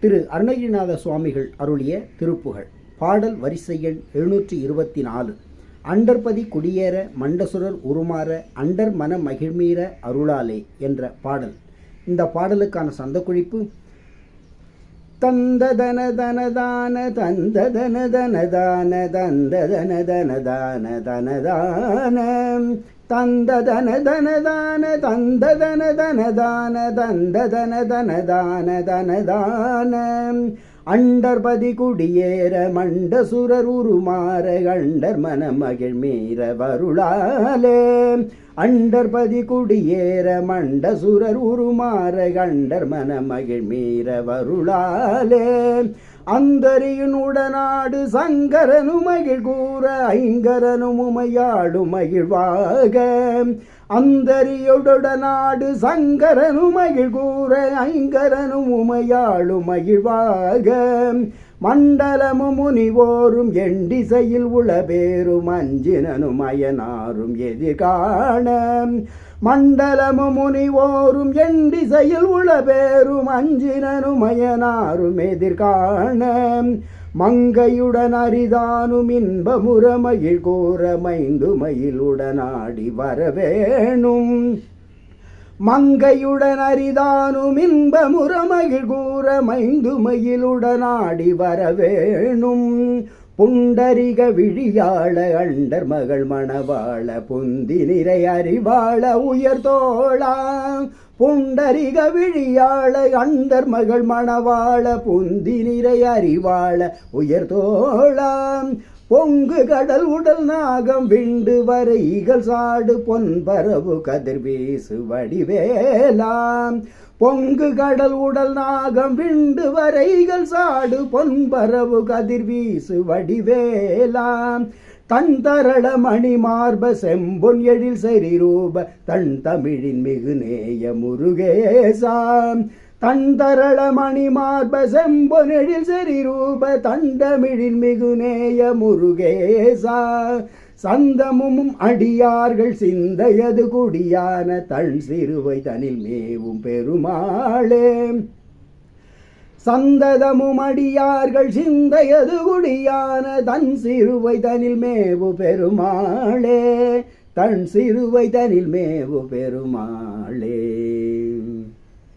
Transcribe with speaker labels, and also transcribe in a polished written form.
Speaker 1: திரு அருணகிரிநாத சுவாமிகள் அருளிய திருப்புகழ். பாடல் வரிசை எண் 724. அண்டர்பதி குடியேற மண்டசுரர் உருமாற அண்டர் மன மகிழ்மீர அருளாலே என்ற பாடல். இந்த பாடலுக்கான சந்தக்குறிப்பு: தந்ததன தனதான தந்ததன தனதான தந்ததன தனதான தனதான தந்ததன தனதான தந்ததன தனதான தந்ததன தனதான தனதான அண்டர்பதி குடியேற மண்டசுரர் உருமாற அண்டர் மன மகிழ்மீர வருளாலே. அண்டர்பதி குடியேற மண்டசுரர் உருமாற அண்டர் மன மகிழ்மீர வருளாலே. அந்தரியின் உடனாடு சங்கரனு மகிழ் கூற ஐங்கரனும் உமையாடு மகிழ்வாக. அந்தரியுடனாடு சங்கரனு மகிழ் கூற ஐங்கரனும் உமையாடு மகிழ்வாக. மண்டலமும் முனிவோரும் எண்டிசையில் உளபேரும் அஞ்சினனும் அயனாரும் எதிர்காண. மண்டலமும் முனிவோரும் எண்டிசையில் உளபேரும் அஞ்சினனும் அயனாரும் எதிர்காண. மங்கையுடன் அரிதானும் இன்பமுற மகிழ் கூற மைந்து மயிலுடனாடி வரவேணும். மங்கையுடன் அரிதானும் இன்பமுற மகிழ் கூற மைந்து மயிலுடனாடி வரவேணும். புண்டரிக விழியாள அண்டர் மகள் மணவாள புந்தி நிறை அறிவாள உயர்தோளா. புண்டரிக விழியாள அண்டர் மகள் மணவாள புந்தி நிறை அறிவாள உயர்தோளா. பொங்கு கடல் உடல் நாகம் விண்டு வரைகள் சாடு பொன்பரவு கதிர் வீசு வடிவேலாம். பொங்கு கடல் உடல் நாகம் விண்டு வரைகள் சாடு பொன்பரவு கதிர் வீசு வடிவேலாம். தன் தரள மணி மார்ப செம்பொன் எழில் செறிரூப தன் தமிழின் மிகு நேய முருகேசாம். தன் தரள மணி மார்ப செம்பொன் எழில் செறிரூப தன் தமிழின் மிகு நேய முருகேசா. சந்தமும் அடியார்கள் சிந்தையது குடியான தன் சிறுவை தனில் மேவும் பெருமாளே. சந்ததமும் அடியார்கள் சிந்தையது குடியான தன் சிறுவை தனில் மேவு பெருமாளே. தன் சிறுவை தனில் மேவு பெருமாளே.